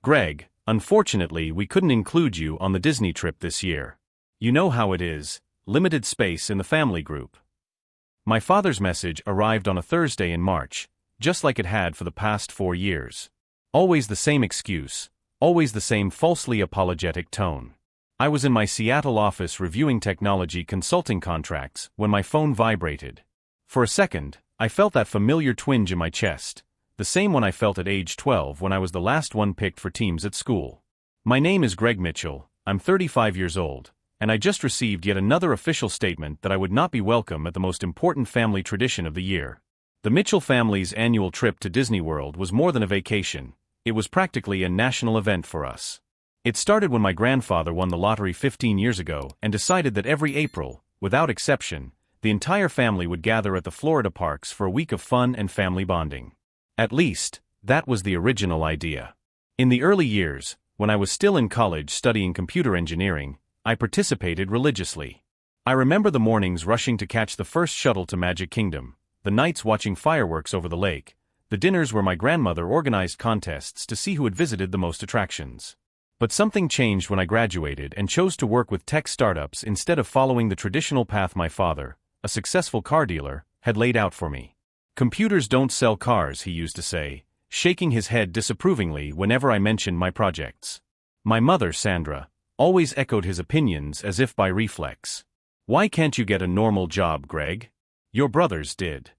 Greg, unfortunately we couldn't include you on the Disney trip this year. You know how it is, limited space in the family group. My father's message arrived on a Thursday in March, just like it had for the past 4 years. Always the same excuse, always the same falsely apologetic tone. I was in my Seattle office reviewing technology consulting contracts when my phone vibrated. For a second, I felt that familiar twinge in my chest, the same one I felt at age 12 when I was the last one picked for teams at school. My name is Greg Mitchell, I'm 35 years old, and I just received yet another official statement that I would not be welcome at the most important family tradition of the year. The Mitchell family's annual trip to Disney World was more than a vacation, it was practically a national event for us. It started when my grandfather won the lottery 15 years ago and decided that every April, without exception, the entire family would gather at the Florida parks for a week of fun and family bonding. At least, that was the original idea. In the early years, when I was still in college studying computer engineering, I participated religiously. I remember the mornings rushing to catch the first shuttle to Magic Kingdom, the nights watching fireworks over the lake, the dinners where my grandmother organized contests to see who had visited the most attractions. But something changed when I graduated and chose to work with tech startups instead of following the traditional path my father, a successful car dealer, had laid out for me. Computers don't sell cars, he used to say, shaking his head disapprovingly whenever I mentioned my projects. My mother, Sandra, always echoed his opinions as if by reflex. Why can't you get a normal job, Greg? Your brothers did.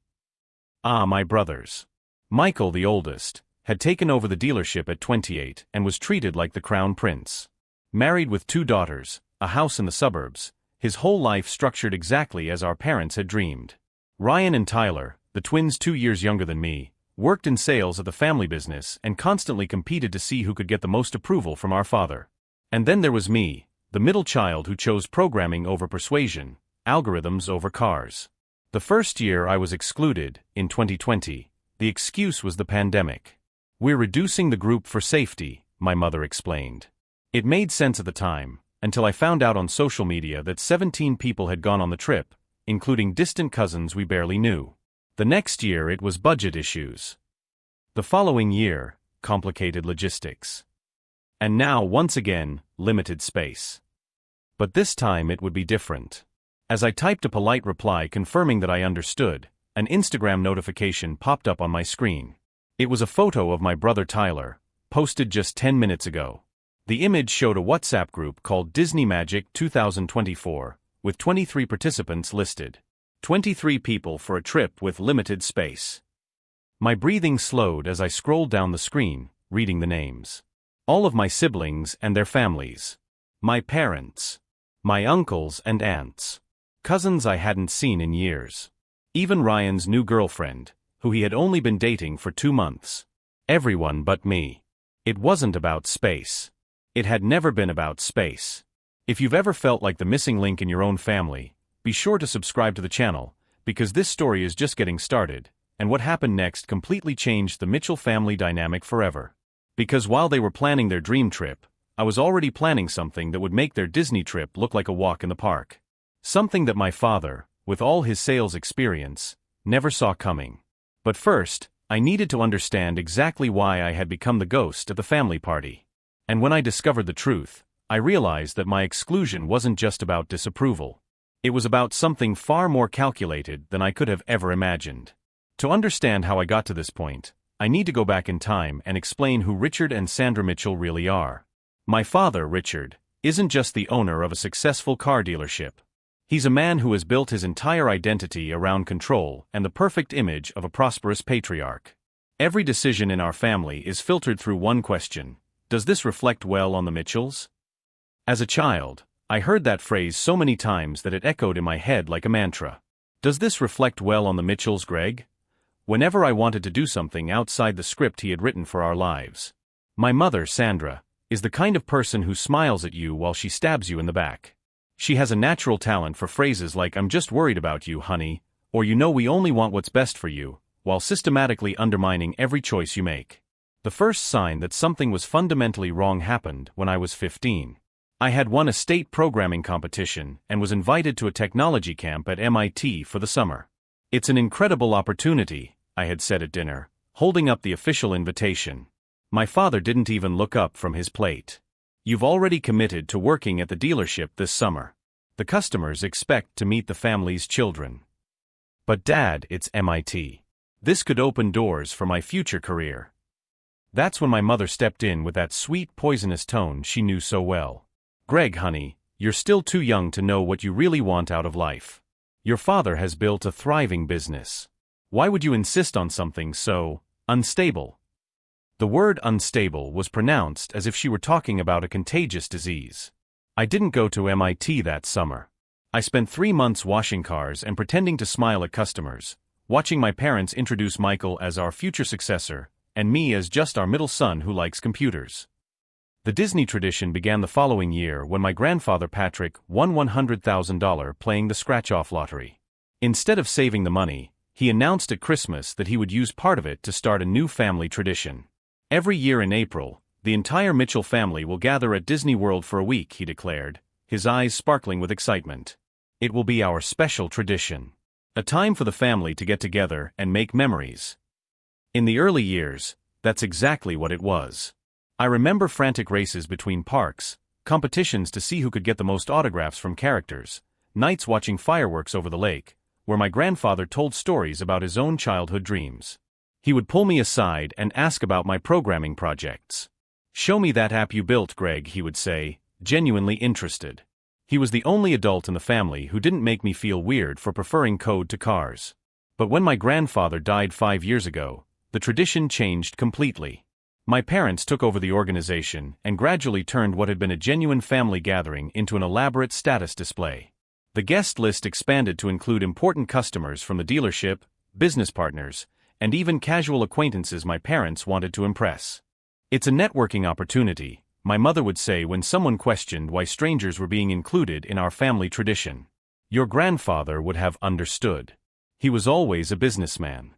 Ah, my brothers. Michael, the oldest, had taken over the dealership at 28 and was treated like the crown prince. Married with 2 daughters, a house in the suburbs, his whole life structured exactly as our parents had dreamed. Ryan and Tyler, the twins 2 years younger than me, worked in sales at the family business and constantly competed to see who could get the most approval from our father. And then there was me, the middle child who chose programming over persuasion, algorithms over cars. The first year I was excluded, in 2020, the excuse was the pandemic. We're reducing the group for safety, my mother explained. It made sense at the time, until I found out on social media that 17 people had gone on the trip, including distant cousins we barely knew. The next year it was budget issues. The following year, complicated logistics. And now, once again, limited space. But this time it would be different. As I typed a polite reply confirming that I understood, an Instagram notification popped up on my screen. It was a photo of my brother Tyler, posted just 10 minutes ago. The image showed a WhatsApp group called Disney Magic 2024, with 23 participants listed. 23 people for a trip with limited space. My breathing slowed as I scrolled down the screen, reading the names. All of my siblings and their families. My parents. My uncles and aunts. Cousins I hadn't seen in years. Even Ryan's new girlfriend, who he had only been dating for 2 months. Everyone but me. It wasn't about space. It had never been about space. If you've ever felt like the missing link in your own family, be sure to subscribe to the channel, because this story is just getting started, and what happened next completely changed the Mitchell family dynamic forever. Because while they were planning their dream trip, I was already planning something that would make their Disney trip look like a walk in the park. Something that my father, with all his sales experience, never saw coming. But first, I needed to understand exactly why I had become the ghost at the family party. And when I discovered the truth, I realized that my exclusion wasn't just about disapproval. It was about something far more calculated than I could have ever imagined. To understand how I got to this point, I need to go back in time and explain who Richard and Sandra Mitchell really are. My father, Richard, isn't just the owner of a successful car dealership. He's a man who has built his entire identity around control and the perfect image of a prosperous patriarch. Every decision in our family is filtered through one question: does this reflect well on the Mitchells? As a child, I heard that phrase so many times that it echoed in my head like a mantra. Does this reflect well on the Mitchells, Greg? Whenever I wanted to do something outside the script he had written for our lives. My mother, Sandra, is the kind of person who smiles at you while she stabs you in the back. She has a natural talent for phrases like "I'm just worried about you, honey," or "you know we only want what's best for you," while systematically undermining every choice you make. The first sign that something was fundamentally wrong happened when I was 15. I had won a state programming competition and was invited to a technology camp at MIT for the summer. "It's an incredible opportunity," I had said at dinner, holding up the official invitation. My father didn't even look up from his plate. "You've already committed to working at the dealership this summer. The customers expect to meet the family's children." "But Dad, it's MIT. This could open doors for my future career." That's when my mother stepped in with that sweet, poisonous tone she knew so well. "Greg, honey, you're still too young to know what you really want out of life. Your father has built a thriving business. Why would you insist on something so unstable?" The word unstable was pronounced as if she were talking about a contagious disease. I didn't go to MIT that summer. I spent 3 months washing cars and pretending to smile at customers, watching my parents introduce Michael as our future successor, and me as just our middle son who likes computers. The Disney tradition began the following year when my grandfather Patrick won $100,000 playing the scratch-off lottery. Instead of saving the money, he announced at Christmas that he would use part of it to start a new family tradition. "Every year in April, the entire Mitchell family will gather at Disney World for a week," he declared, his eyes sparkling with excitement. "It will be our special tradition. A time for the family to get together and make memories." In the early years, that's exactly what it was. I remember frantic races between parks, competitions to see who could get the most autographs from characters, nights watching fireworks over the lake, where my grandfather told stories about his own childhood dreams. He would pull me aside and ask about my programming projects. "Show me that app you built, Greg," he would say, genuinely interested. He was the only adult in the family who didn't make me feel weird for preferring code to cars. But when my grandfather died 5 years ago, the tradition changed completely. My parents took over the organization and gradually turned what had been a genuine family gathering into an elaborate status display. The guest list expanded to include important customers from the dealership, business partners, and even casual acquaintances my parents wanted to impress. "It's a networking opportunity," my mother would say when someone questioned why strangers were being included in our family tradition. "Your grandfather would have understood. He was always a businessman."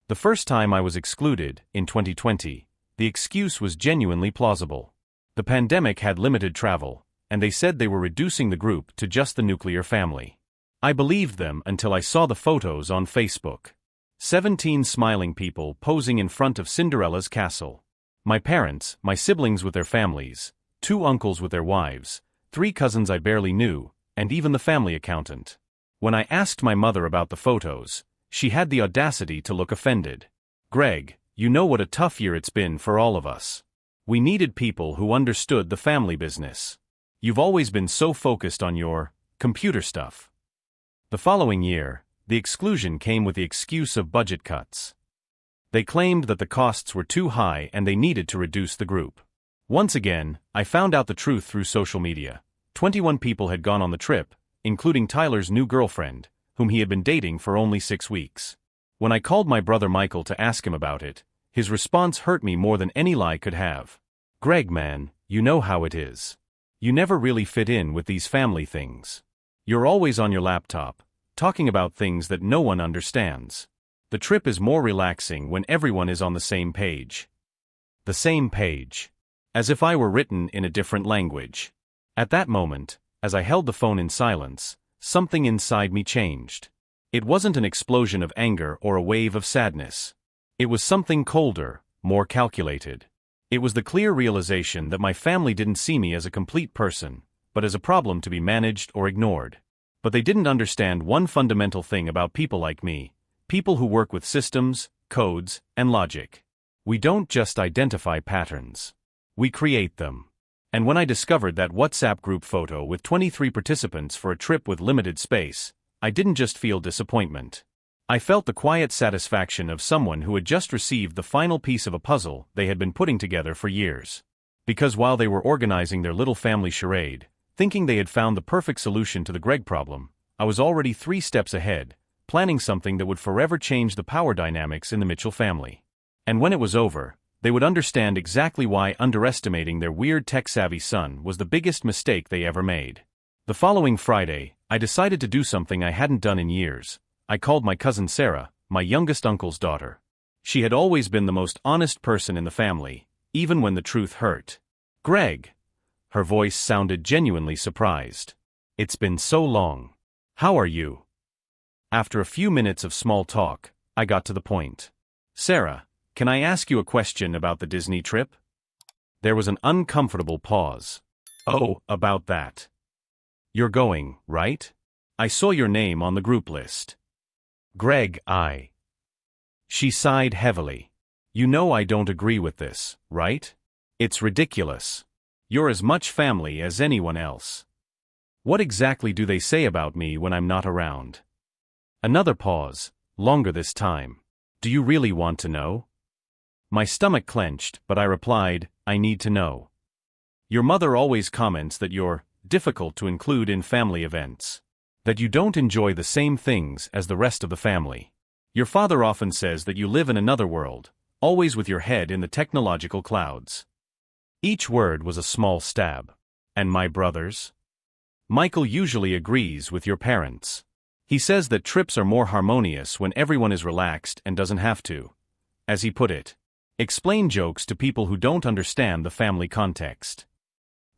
The first time I was excluded, in 2020, the excuse was genuinely plausible. The pandemic had limited travel, and they said they were reducing the group to just the nuclear family. I believed them until I saw the photos on Facebook. 17 smiling people posing in front of Cinderella's castle. My parents, my siblings with their families, 2 uncles with their wives, 3 cousins I barely knew, and even the family accountant. When I asked my mother about the photos, she had the audacity to look offended. "Greg, you know what a tough year it's been for all of us. We needed people who understood the family business. You've always been so focused on your computer stuff." The following year, the exclusion came with the excuse of budget cuts. They claimed that the costs were too high and they needed to reduce the group. Once again, I found out the truth through social media. 21 people had gone on the trip, including Tyler's new girlfriend, whom he had been dating for only 6 weeks. When I called my brother Michael to ask him about it, his response hurt me more than any lie could have. "Greg, man, you know how it is. You never really fit in with these family things. You're always on your laptop, talking about things that no one understands. The trip is more relaxing when everyone is on the same page." The same page. As if I were written in a different language. At that moment, as I held the phone in silence, something inside me changed. It wasn't an explosion of anger or a wave of sadness. It was something colder, more calculated. It was the clear realization that my family didn't see me as a complete person, but as a problem to be managed or ignored. But they didn't understand one fundamental thing about people like me, people who work with systems, codes, and logic. We don't just identify patterns. We create them. And when I discovered that WhatsApp group photo with 23 participants for a trip with limited space, I didn't just feel disappointment. I felt the quiet satisfaction of someone who had just received the final piece of a puzzle they had been putting together for years. Because while they were organizing their little family charade, thinking they had found the perfect solution to the Greg problem, I was already 3 steps ahead, planning something that would forever change the power dynamics in the Mitchell family. And when it was over, they would understand exactly why underestimating their weird tech-savvy son was the biggest mistake they ever made. The following Friday, I decided to do something I hadn't done in years. I called my cousin Sarah, my youngest uncle's daughter. She had always been the most honest person in the family, even when the truth hurt. "Greg." Her voice sounded genuinely surprised. "It's been so long. How are you?" After a few minutes of small talk, I got to the point. "Sarah, Can I ask you a question about the Disney trip? There was an uncomfortable pause. Oh, about that. You're going, right? I saw your name on the group list. Greg, She sighed heavily. You know I don't agree with this, right? It's ridiculous. You're as much family as anyone else. What exactly do they say about me when I'm not around? Another pause, longer this time. Do you really want to know? My stomach clenched, but I replied, I need to know. Your mother always comments that you're difficult to include in family events. That you don't enjoy the same things as the rest of the family. Your father often says that you live in another world, always with your head in the technological clouds. Each word was a small stab. And my brothers? Michael usually agrees with your parents. He says that trips are more harmonious when everyone is relaxed and doesn't have to, as he put it, explain jokes to people who don't understand the family context.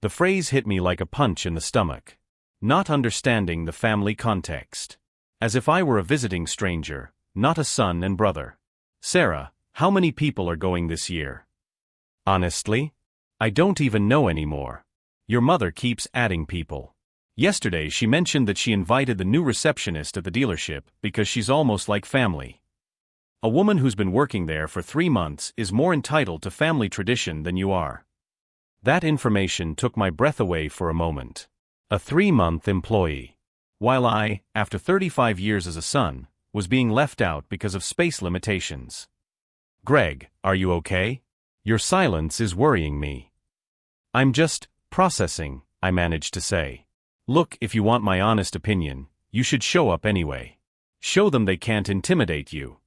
The phrase hit me like a punch in the stomach. Not understanding the family context. As if I were a visiting stranger, not a son and brother. Sarah, how many people are going this year? Honestly? I don't even know anymore. Your mother keeps adding people. Yesterday she mentioned that she invited the new receptionist at the dealership because she's almost like family. A woman who's been working there for 3 months is more entitled to family tradition than you are. That information took my breath away for a moment. A 3-month employee. While I, after 35 years as a son, was being left out because of space limitations. Greg, are you okay? Your silence is worrying me. I'm just processing, I managed to say. Look, if you want my honest opinion, you should show up anyway. Show them they can't intimidate you.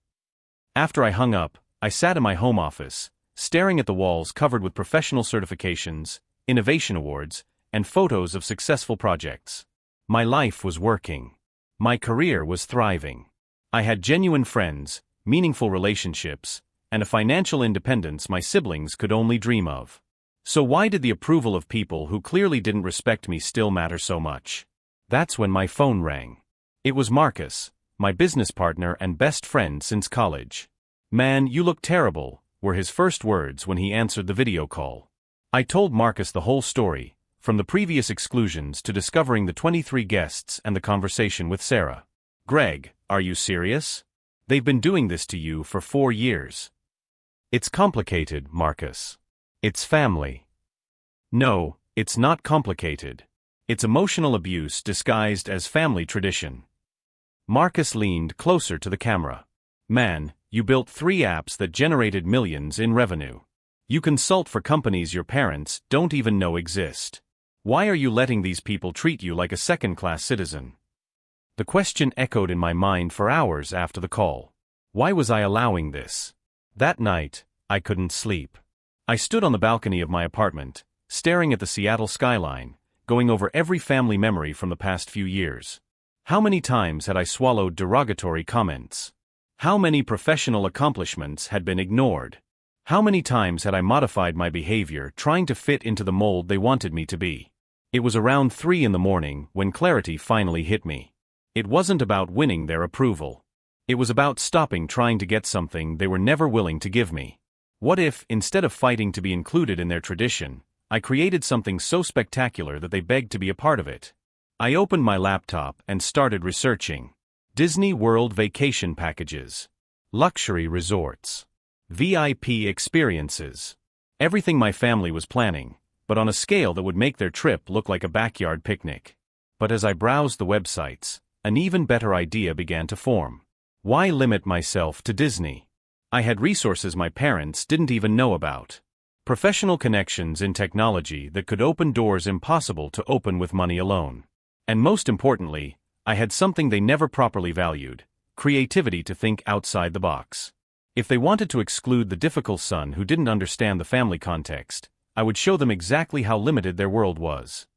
After I hung up, I sat in my home office, staring at the walls covered with professional certifications, innovation awards, and photos of successful projects. My life was working. My career was thriving. I had genuine friends, meaningful relationships, and a financial independence my siblings could only dream of. So why did the approval of people who clearly didn't respect me still matter so much? That's when my phone rang. It was Marcus, my business partner and best friend since college. Man, you look terrible, were his first words when he answered the video call. I told Marcus the whole story, from the previous exclusions to discovering the 23 guests and the conversation with Sarah. Greg, are you serious? They've been doing this to you for 4 years. It's complicated, Marcus. It's family. No, it's not complicated. It's emotional abuse disguised as family tradition. Marcus leaned closer to the camera. Man, you built 3 apps that generated millions in revenue. You consult for companies your parents don't even know exist. Why are you letting these people treat you like a second-class citizen? The question echoed in my mind for hours after the call. Why was I allowing this? That night, I couldn't sleep. I stood on the balcony of my apartment, staring at the Seattle skyline, going over every family memory from the past few years. How many times had I swallowed derogatory comments? How many professional accomplishments had been ignored? How many times had I modified my behavior trying to fit into the mold they wanted me to be? It was around 3 in the morning when clarity finally hit me. It wasn't about winning their approval. It was about stopping trying to get something they were never willing to give me. What if, instead of fighting to be included in their tradition, I created something so spectacular that they begged to be a part of it? I opened my laptop and started researching. Disney World vacation packages. Luxury resorts. VIP experiences. Everything my family was planning, but on a scale that would make their trip look like a backyard picnic. But as I browsed the websites, an even better idea began to form. Why limit myself to Disney? I had resources my parents didn't even know about. Professional connections in technology that could open doors impossible to open with money alone. And most importantly, I had something they never properly valued: creativity to think outside the box. If they wanted to exclude the difficult son who didn't understand the family context, I would show them exactly how limited their world was.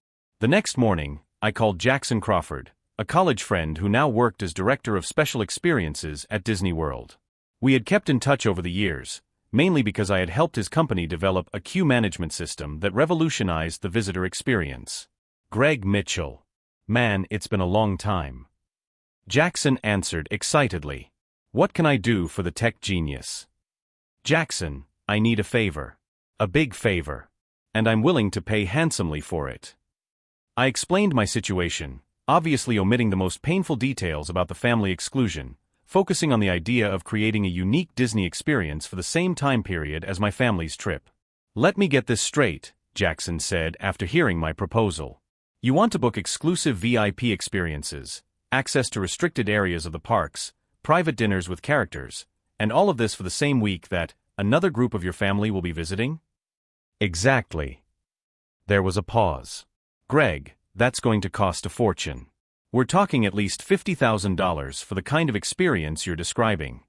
The next morning, I called Jackson Crawford, a college friend who now worked as director of special experiences at Disney World. We had kept in touch over the years, mainly because I had helped his company develop a queue management system that revolutionized the visitor experience. Greg Mitchell. Man, it's been a long time. Jackson answered excitedly. What can I do for the tech genius? Jackson, I need a favor. A big favor. And I'm willing to pay handsomely for it. I explained my situation, obviously omitting the most painful details about the family exclusion, focusing on the idea of creating a unique Disney experience for the same time period as my family's trip. Let me get this straight, Jackson said after hearing my proposal. You want to book exclusive VIP experiences, access to restricted areas of the parks, private dinners with characters, and all of this for the same week that another group of your family will be visiting? Exactly. There was a pause. Greg, that's going to cost a fortune. We're talking at least $50,000 for the kind of experience you're describing.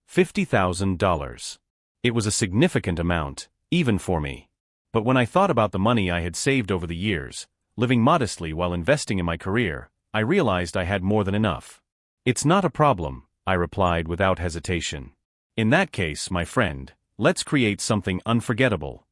$50,000. It was a significant amount, even for me. But when I thought about the money I had saved over the years, living modestly while investing in my career, I realized I had more than enough. It's not a problem, I replied without hesitation. In that case, my friend, let's create something unforgettable.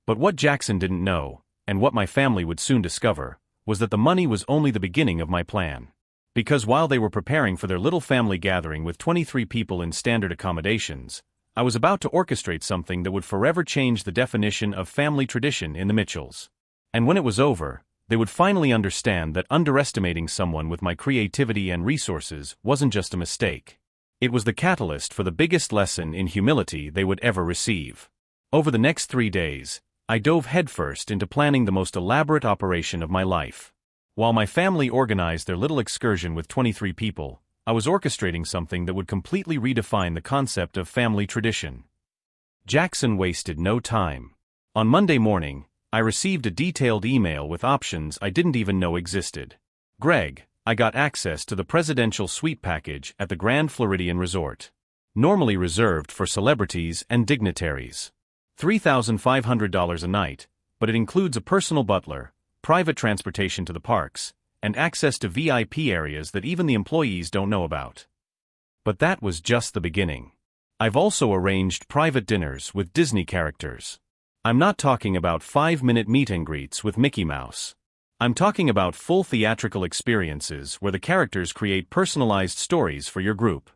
But what Jackson didn't know, and what my family would soon discover, was that the money was only the beginning of my plan. Because while they were preparing for their little family gathering with 23 people in standard accommodations, I was about to orchestrate something that would forever change the definition of family tradition in the Mitchells. And when it was over, they would finally understand that underestimating someone with my creativity and resources wasn't just a mistake. It was the catalyst for the biggest lesson in humility they would ever receive. Over the next 3 days, I dove headfirst into planning the most elaborate operation of my life. While my family organized their little excursion with 23 people, I was orchestrating something that would completely redefine the concept of family tradition. Jackson wasted no time. On Monday morning, I received a detailed email with options I didn't even know existed. Greg, I got access to the presidential suite package at the Grand Floridian Resort. Normally reserved for celebrities and dignitaries. $3,500 a night, but it includes a personal butler, private transportation to the parks, and access to VIP areas that even the employees don't know about. But that was just the beginning. I've also arranged private dinners with Disney characters. I'm not talking about 5-minute meet and greets with Mickey Mouse. I'm talking about full theatrical experiences where the characters create personalized stories for your group.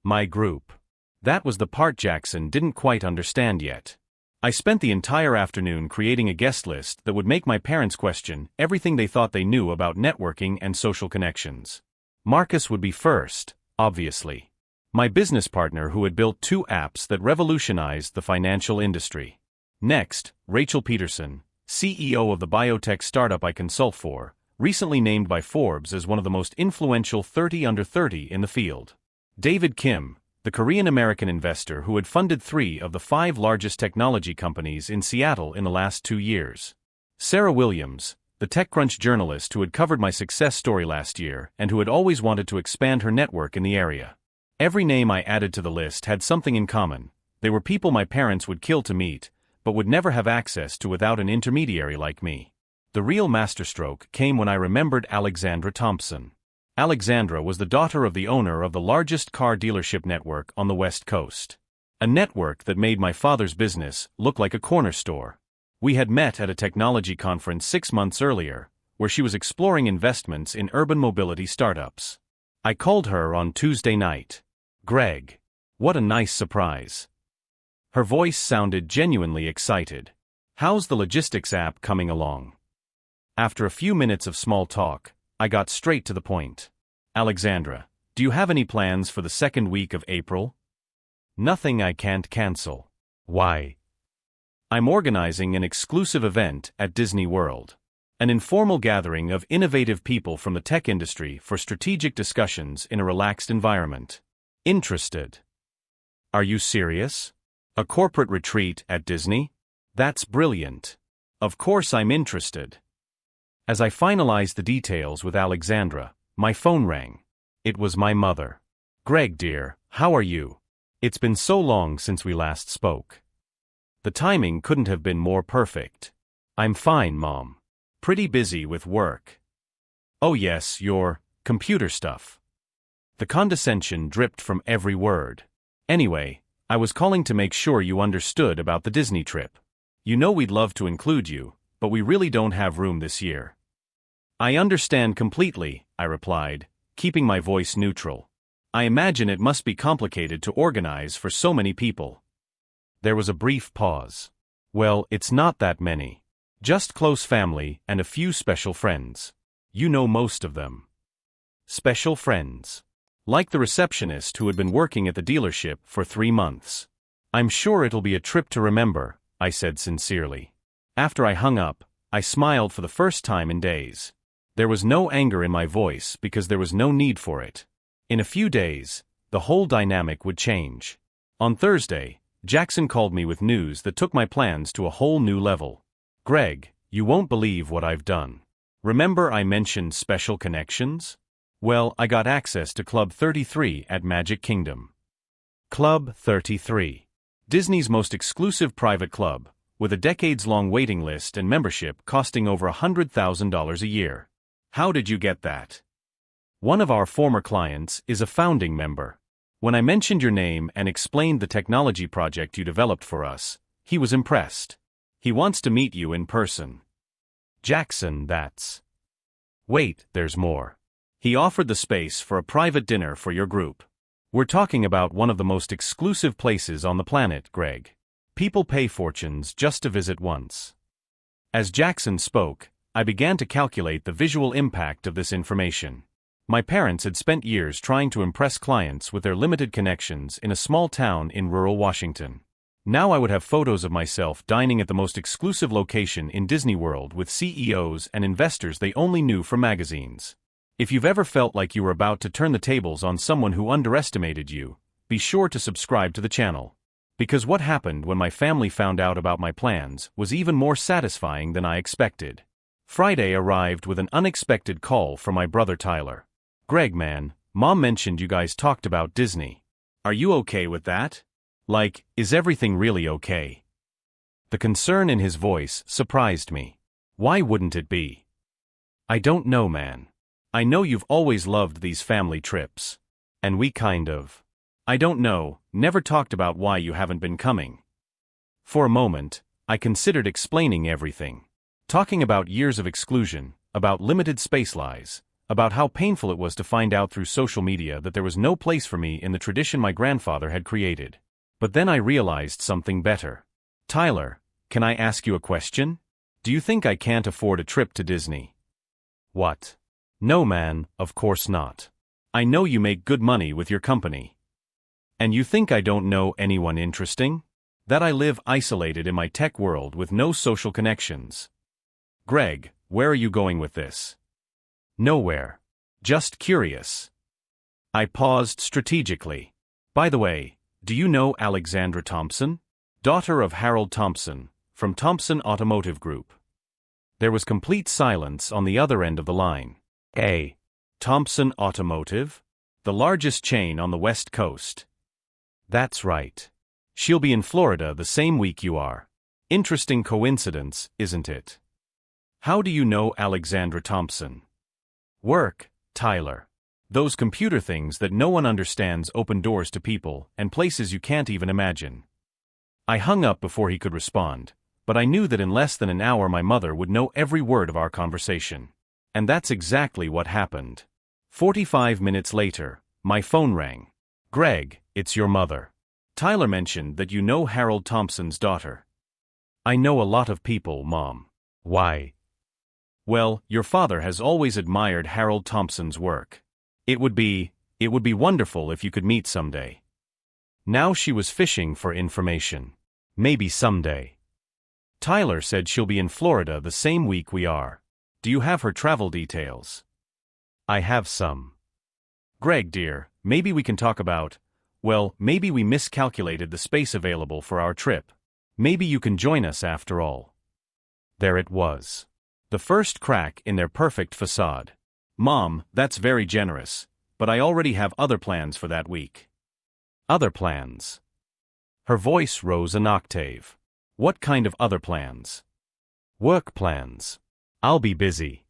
My group. That was the part Jackson didn't quite understand yet. I spent the entire afternoon creating a guest list that would make my parents question everything they thought they knew about networking and social connections. Marcus would be first, obviously. My business partner who had built 2 apps that revolutionized the financial industry. Next, Rachel Peterson, CEO of the biotech startup I consult for, recently named by Forbes as one of the most influential 30 under 30 in the field. David Kim, the Korean-American investor who had funded 3 of the 5 largest technology companies in Seattle in the last 2 years. Sarah Williams, the TechCrunch journalist who had covered my success story last year and who had always wanted to expand her network in the area. Every name I added to the list had something in common. They were people my parents would kill to meet, but would never have access to without an intermediary like me. The real masterstroke came when I remembered Alexandra Thompson. Alexandra was the daughter of the owner of the largest car dealership network on the West Coast. A network that made my father's business look like a corner store. We had met at a technology conference 6 months earlier, where she was exploring investments in urban mobility startups. I called her on Tuesday night. Greg. What a nice surprise. Her voice sounded genuinely excited. How's the logistics app coming along? After a few minutes of small talk, I got straight to the point. Alexandra, do you have any plans for the second week of April? Nothing I can't cancel. Why? I'm organizing an exclusive event at Disney World. An informal gathering of innovative people from the tech industry for strategic discussions in a relaxed environment. Interested? Are you serious? A corporate retreat at Disney? That's brilliant. Of course I'm interested. As I finalized the details with Alexandra, my phone rang. It was my mother. Greg dear, how are you? It's been so long since we last spoke. The timing couldn't have been more perfect. I'm fine, Mom. Pretty busy with work. Oh yes, your computer stuff. The condescension dripped from every word. Anyway, I was calling to make sure you understood about the Disney trip. You know we'd love to include you, but we really don't have room this year. I understand completely, I replied, keeping my voice neutral. I imagine it must be complicated to organize for so many people. There was a brief pause. Well, it's not that many. Just close family and a few special friends. You know most of them. Special friends. Like the receptionist who had been working at the dealership for 3 months. I'm sure it'll be a trip to remember, I said sincerely. After I hung up, I smiled for the first time in days. There was no anger in my voice because there was no need for it. In a few days, the whole dynamic would change. On Thursday, Jackson called me with news that took my plans to a whole new level. Greg, you won't believe what I've done. Remember I mentioned special connections? Well, I got access to Club 33 at Magic Kingdom. Club 33. Disney's most exclusive private club, with a decades-long waiting list and membership costing over $100,000 a year. How did you get that? One of our former clients is a founding member. When I mentioned your name and explained the technology project you developed for us, he was impressed. He wants to meet you in person. Jackson, that's... Wait, there's more. He offered the space for a private dinner for your group. We're talking about one of the most exclusive places on the planet, Greg. People pay fortunes just to visit once. As Jackson spoke, I began to calculate the visual impact of this information. My parents had spent years trying to impress clients with their limited connections in a small town in rural Washington. Now I would have photos of myself dining at the most exclusive location in Disney World with CEOs and investors they only knew from magazines. If you've ever felt like you were about to turn the tables on someone who underestimated you, be sure to subscribe to the channel. Because what happened when my family found out about my plans was even more satisfying than I expected. Friday arrived with an unexpected call from my brother Tyler. Greg, man, Mom mentioned you guys talked about Disney. Are you okay with that? Like, is everything really okay? The concern in his voice surprised me. Why wouldn't it be? I don't know, man. I know you've always loved these family trips. And we kind of... I don't know, never talked about why you haven't been coming. For a moment, I considered explaining everything. Talking about years of exclusion, about limited space lies, about how painful it was to find out through social media that there was no place for me in the tradition my grandfather had created. But then I realized something better. Tyler, can I ask you a question? Do you think I can't afford a trip to Disney? What? No, man, of course not. I know you make good money with your company. And you think I don't know anyone interesting? That I live isolated in my tech world with no social connections. Greg, where are you going with this? Nowhere. Just curious. I paused strategically. By the way, do you know Alexandra Thompson? Daughter of Harold Thompson, from Thompson Automotive Group. There was complete silence on the other end of the line. Thompson Automotive? The largest chain on the West Coast. That's right. She'll be in Florida the same week you are. Interesting coincidence, isn't it? How do you know Alexandra Thompson? Work, Tyler. Those computer things that no one understands open doors to people and places you can't even imagine. I hung up before he could respond, but I knew that in less than an hour my mother would know every word of our conversation. And that's exactly what happened. 45 minutes later, my phone rang. Greg, it's your mother. Tyler mentioned that you know Harold Thompson's daughter. I know a lot of people, Mom. Why? Well, your father has always admired Harold Thompson's work. It would be wonderful if you could meet someday. Now she was fishing for information. Maybe someday. Tyler said she'll be in Florida the same week we are. Do you have her travel details? I have some. Greg, dear, maybe we can talk about, well, maybe we miscalculated the space available for our trip. Maybe you can join us after all. There it was. The first crack in their perfect facade. Mom, that's very generous, but I already have other plans for that week. Other plans? Her voice rose an octave. What kind of other plans? Work plans. I'll be busy.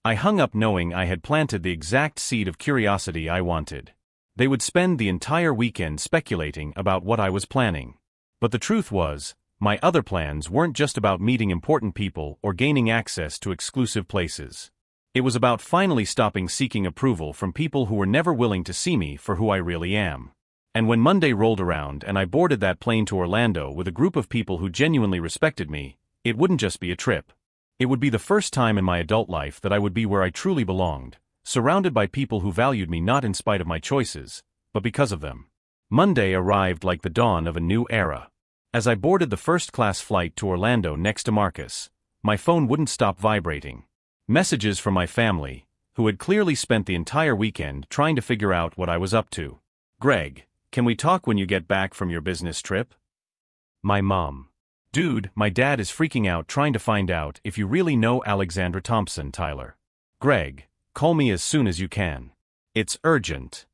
I hung up knowing I had planted the exact seed of curiosity I wanted. They would spend the entire weekend speculating about what I was planning. But the truth was, my other plans weren't just about meeting important people or gaining access to exclusive places. It was about finally stopping seeking approval from people who were never willing to see me for who I really am. And when Monday rolled around and I boarded that plane to Orlando with a group of people who genuinely respected me, it wouldn't just be a trip. It would be the first time in my adult life that I would be where I truly belonged, surrounded by people who valued me not in spite of my choices, but because of them. Monday arrived like the dawn of a new era. As I boarded the first-class flight to Orlando next to Marcus, my phone wouldn't stop vibrating. Messages from my family, who had clearly spent the entire weekend trying to figure out what I was up to. Greg, can we talk when you get back from your business trip? My mom. Dude, my dad is freaking out trying to find out if you really know Alexandra Thompson, Tyler. Greg, call me as soon as you can. It's urgent.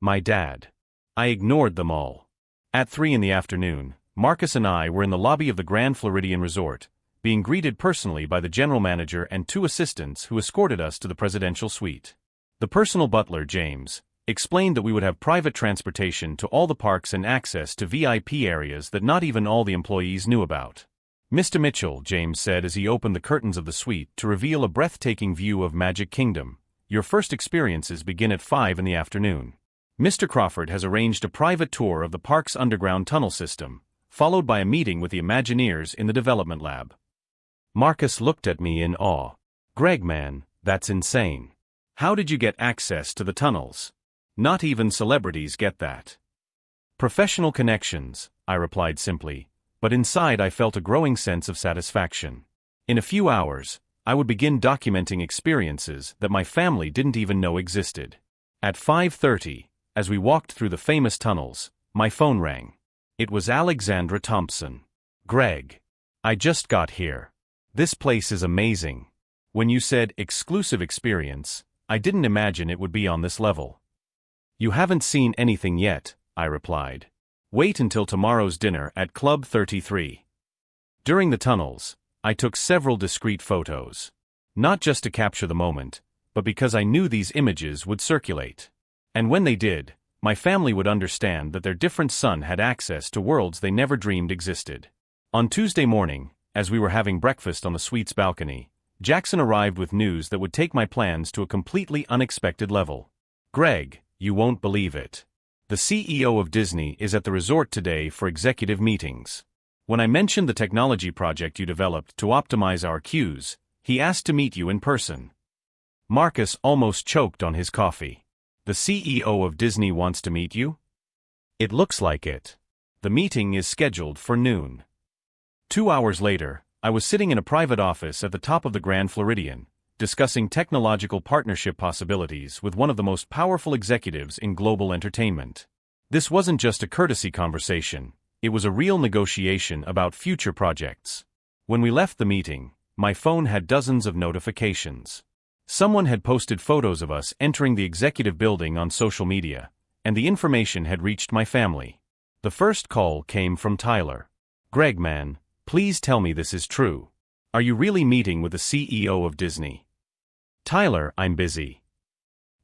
My dad. I ignored them all. At 3 in the afternoon, Marcus and I were in the lobby of the Grand Floridian Resort, being greeted personally by the general manager and 2 assistants who escorted us to the presidential suite. The personal butler, James, explained that we would have private transportation to all the parks and access to VIP areas that not even all the employees knew about. Mr. Mitchell, James said as he opened the curtains of the suite to reveal a breathtaking view of Magic Kingdom, your first experiences begin at 5 in the afternoon. Mr. Crawford has arranged a private tour of the park's underground tunnel system, followed by a meeting with the Imagineers in the development lab. Marcus looked at me in awe. Greg, man, that's insane. How did you get access to the tunnels? Not even celebrities get that. Professional connections, I replied simply, but inside I felt a growing sense of satisfaction. In a few hours, I would begin documenting experiences that my family didn't even know existed. At 5:30, as we walked through the famous tunnels, my phone rang. It was Alexandra Thompson. Greg. I just got here. This place is amazing. When you said exclusive experience, I didn't imagine it would be on this level. You haven't seen anything yet, I replied. Wait until tomorrow's dinner at Club 33. During the tunnels, I took several discreet photos. Not just to capture the moment, but because I knew these images would circulate. And when they did, my family would understand that their different son had access to worlds they never dreamed existed. On Tuesday morning, as we were having breakfast on the suite's balcony, Jackson arrived with news that would take my plans to a completely unexpected level. Greg, you won't believe it. The CEO of Disney is at the resort today for executive meetings. When I mentioned the technology project you developed to optimize our queues, he asked to meet you in person. Marcus almost choked on his coffee. The CEO of Disney wants to meet you? It looks like it. The meeting is scheduled for noon. 2 hours later, I was sitting in a private office at the top of the Grand Floridian, discussing technological partnership possibilities with one of the most powerful executives in global entertainment. This wasn't just a courtesy conversation, it was a real negotiation about future projects. When we left the meeting, my phone had dozens of notifications. Someone had posted photos of us entering the executive building on social media, and the information had reached my family. The first call came from Tyler. Greg, man, please tell me this is true. Are you really meeting with the CEO of Disney? Tyler, I'm busy.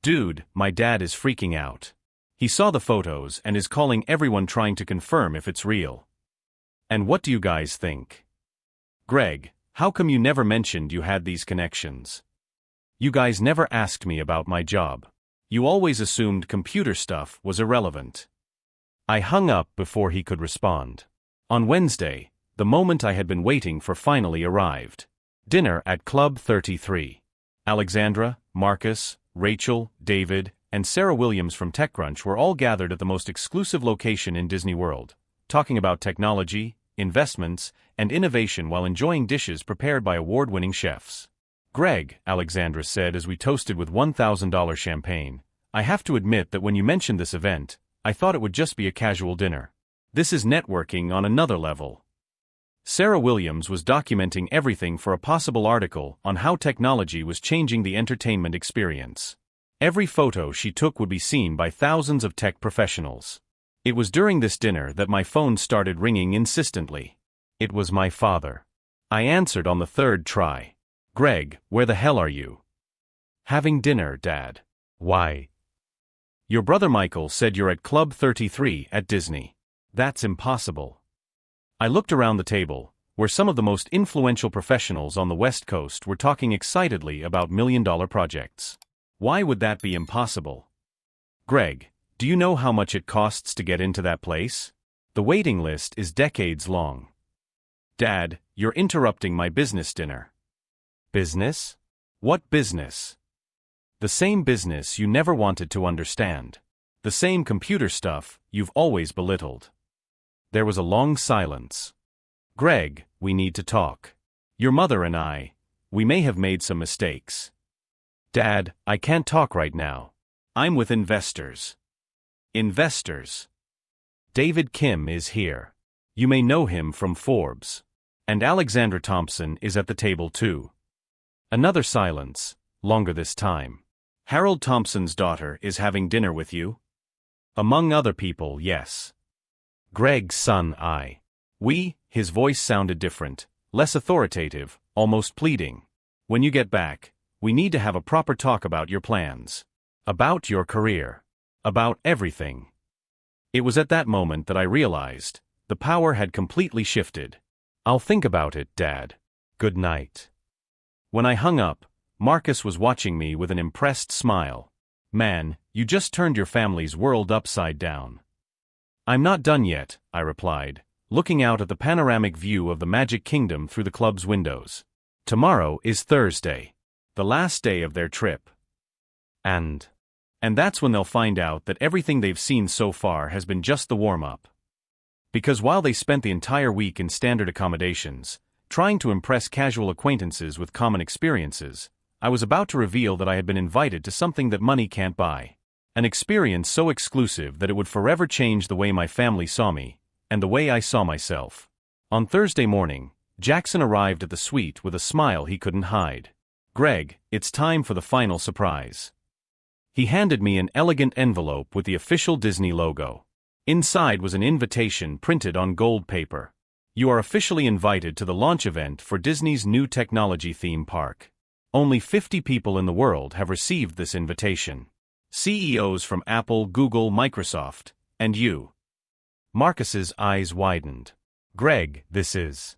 Dude, my dad is freaking out. He saw the photos and is calling everyone trying to confirm if it's real. And what do you guys think? Greg, how come you never mentioned you had these connections? You guys never asked me about my job. You always assumed computer stuff was irrelevant. I hung up before he could respond. On Wednesday, the moment I had been waiting for finally arrived. Dinner at Club 33. Alexandra, Marcus, Rachel, David, and Sarah Williams from TechCrunch were all gathered at the most exclusive location in Disney World, talking about technology, investments, and innovation while enjoying dishes prepared by award-winning chefs. Greg, Alexandra said as we toasted with $1,000 champagne, I have to admit that when you mentioned this event, I thought it would just be a casual dinner. This is networking on another level. Sarah Williams was documenting everything for a possible article on how technology was changing the entertainment experience. Every photo she took would be seen by thousands of tech professionals. It was during this dinner that my phone started ringing insistently. It was my father. I answered on the third try. Greg, where the hell are you? Having dinner, Dad. Why? Your brother Michael said you're at Club 33 at Disney. That's impossible. I looked around the table, where some of the most influential professionals on the West Coast were talking excitedly about million-dollar projects. Why would that be impossible? Greg, Do you know how much it costs to get into that place? The waiting list is decades long. Dad, you're interrupting my business dinner. Business? What business? The same business you never wanted to understand. The same computer stuff you've always belittled. There was a long silence. Greg, we need to talk. Your mother and I, we may have made some mistakes. Dad, I can't talk right now. I'm with investors. Investors. David Kim is here. You may know him from Forbes. And Alexandra Thompson is at the table too. Another silence, longer this time. Harold Thompson's daughter is having dinner with you? Among other people, yes. Greg's son, his voice sounded different, less authoritative, almost pleading. When you get back, we need to have a proper talk about your plans. About your career. About everything. It was at that moment that I realized, the power had completely shifted. I'll think about it, Dad. Good night. When I hung up, Marcus was watching me with an impressed smile. Man, you just turned your family's world upside down. I'm not done yet, I replied, looking out at the panoramic view of the Magic Kingdom through the club's windows. Tomorrow is Thursday, the last day of their trip. And that's when they'll find out that everything they've seen so far has been just the warm-up. Because while they spent the entire week in standard accommodations, trying to impress casual acquaintances with common experiences, I was about to reveal that I had been invited to something that money can't buy. An experience so exclusive that it would forever change the way my family saw me, and the way I saw myself. On Thursday morning, Jackson arrived at the suite with a smile he couldn't hide. Greg, it's time for the final surprise. He handed me an elegant envelope with the official Disney logo. Inside was an invitation printed on gold paper. You are officially invited to the launch event for Disney's new technology theme park. Only 50 people in the world have received this invitation. CEOs from Apple, Google, Microsoft, and you. Marcus's eyes widened. Greg, this is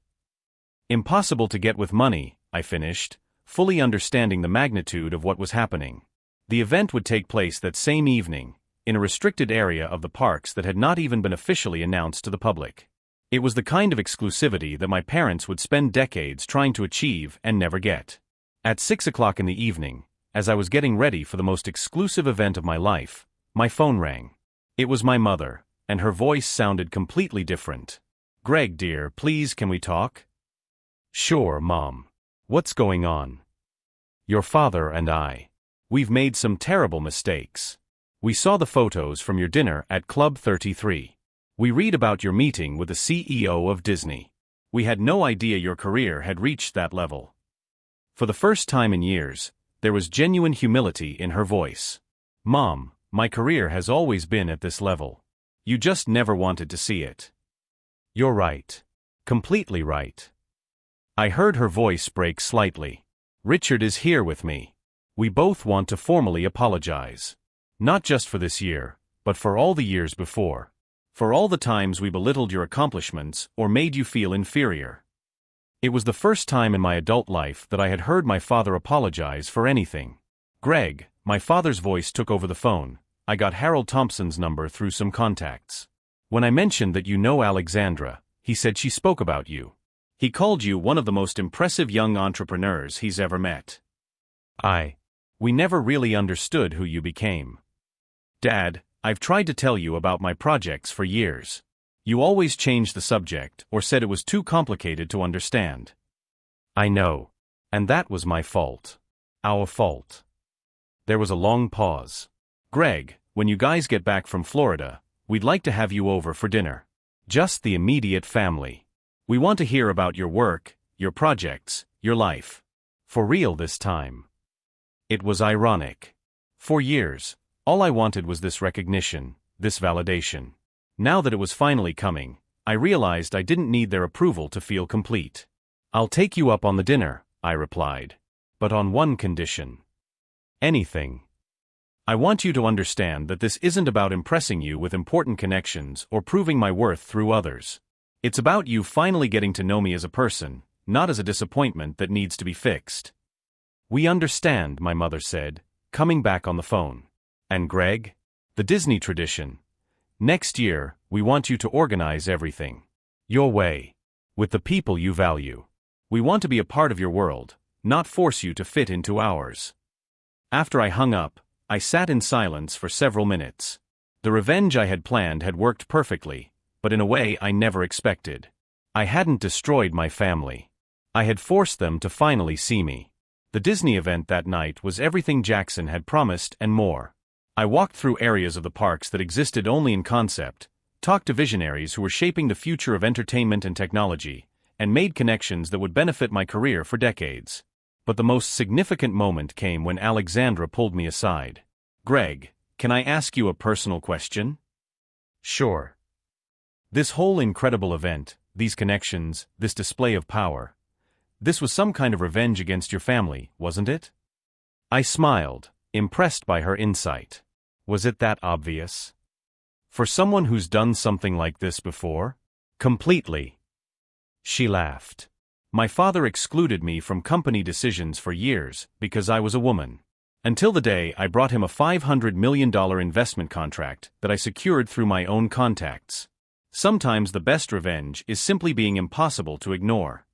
impossible to get with money, I finished, fully understanding the magnitude of what was happening. The event would take place that same evening, in a restricted area of the parks that had not even been officially announced to the public. It was the kind of exclusivity that my parents would spend decades trying to achieve and never get. At 6 o'clock in the evening, as I was getting ready for the most exclusive event of my life, my phone rang. It was my mother, and her voice sounded completely different. Greg, dear, please can we talk? Sure, Mom. What's going on? Your father and we've made some terrible mistakes. We saw the photos from your dinner at Club 33. We read about your meeting with the CEO of Disney. We had no idea your career had reached that level. For the first time in years, there was genuine humility in her voice. Mom, my career has always been at this level. You just never wanted to see it. You're right. Completely right. I heard her voice break slightly. Richard is here with me. We both want to formally apologize. Not just for this year, but for all the years before. For all the times we belittled your accomplishments or made you feel inferior. It was the first time in my adult life that I had heard my father apologize for anything. Greg, my father's voice took over the phone. I got Harold Thompson's number through some contacts. When I mentioned that you know Alexandra, he said she spoke about you. He called you one of the most impressive young entrepreneurs he's ever met. We never really understood who you became. Dad, I've tried to tell you about my projects for years. You always changed the subject or said it was too complicated to understand. I know. And that was my fault. Our fault. There was a long pause. Greg, when you guys get back from Florida, we'd like to have you over for dinner. Just the immediate family. We want to hear about your work, your projects, your life. For real this time. It was ironic. For years, all I wanted was this recognition, this validation. Now that it was finally coming, I realized I didn't need their approval to feel complete. I'll take you up on the dinner, I replied. But on one condition. Anything. I want you to understand that this isn't about impressing you with important connections or proving my worth through others. It's about you finally getting to know me as a person, not as a disappointment that needs to be fixed. We understand, my mother said, coming back on the phone. And Greg? The Disney tradition. Next year, we want you to organize everything your way, with the people you value. We want to be a part of your world, not force you to fit into ours. After I hung up, I sat in silence for several minutes. The revenge I had planned had worked perfectly, but in a way I never expected. I hadn't destroyed my family. I had forced them to finally see me. The Disney event that night was everything Jackson had promised and more. I walked through areas of the parks that existed only in concept, talked to visionaries who were shaping the future of entertainment and technology, and made connections that would benefit my career for decades. But the most significant moment came when Alexandra pulled me aside. "Greg, can I ask you a personal question?" "Sure." "This whole incredible event, these connections, this display of power, this was some kind of revenge against your family, wasn't it?" I smiled, impressed by her insight. Was it that obvious? For someone who's done something like this before? Completely. She laughed. My father excluded me from company decisions for years because I was a woman. Until the day I brought him a $500 million investment contract that I secured through my own contacts. Sometimes the best revenge is simply being impossible to ignore.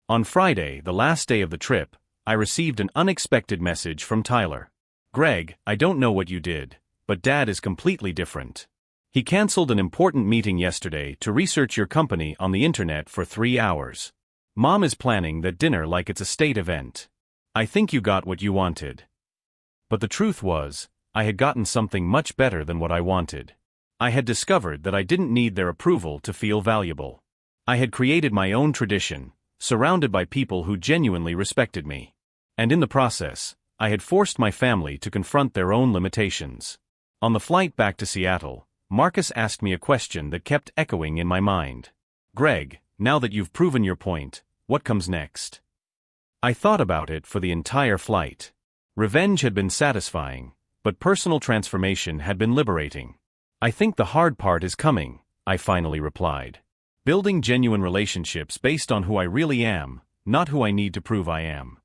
On Friday, the last day of the trip, I received an unexpected message from Tyler. "Greg, I don't know what you did, but Dad is completely different. He canceled an important meeting yesterday to research your company on the internet for 3 hours. Mom is planning that dinner like it's a state event. I think you got what you wanted." But the truth was, I had gotten something much better than what I wanted. I had discovered that I didn't need their approval to feel valuable. I had created my own tradition, surrounded by people who genuinely respected me. And in the process, I had forced my family to confront their own limitations. On the flight back to Seattle, Marcus asked me a question that kept echoing in my mind. "Greg, now that you've proven your point, what comes next?" I thought about it for the entire flight. Revenge had been satisfying, but personal transformation had been liberating. "I think the hard part is coming," I finally replied. "Building genuine relationships based on who I really am, not who I need to prove I am."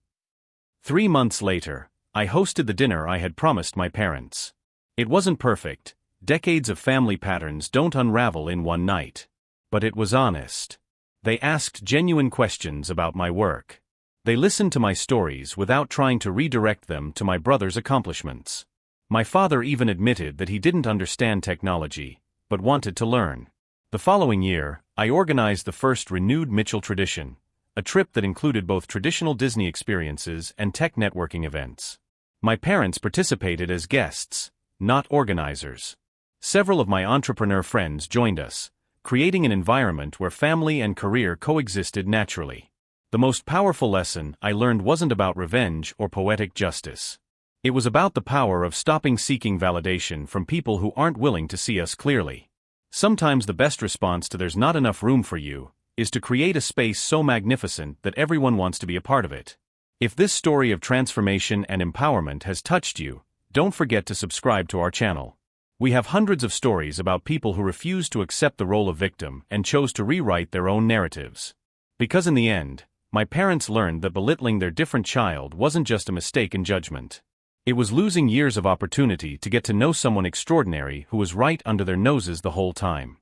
3 months later, I hosted the dinner I had promised my parents. It wasn't perfect. Decades of family patterns don't unravel in one night. But it was honest. They asked genuine questions about my work. They listened to my stories without trying to redirect them to my brother's accomplishments. My father even admitted that he didn't understand technology, but wanted to learn. The following year, I organized the first renewed Mitchell tradition, a trip that included both traditional Disney experiences and tech networking events. My parents participated as guests, not organizers. Several of my entrepreneur friends joined us, creating an environment where family and career coexisted naturally. The most powerful lesson I learned wasn't about revenge or poetic justice. It was about the power of stopping seeking validation from people who aren't willing to see us clearly. Sometimes the best response to "there's not enough room for you" is to create a space so magnificent that everyone wants to be a part of it. If this story of transformation and empowerment has touched you, don't forget to subscribe to our channel. We have hundreds of stories about people who refused to accept the role of victim and chose to rewrite their own narratives. Because in the end, my parents learned that belittling their different child wasn't just a mistake in judgment. It was losing years of opportunity to get to know someone extraordinary who was right under their noses the whole time.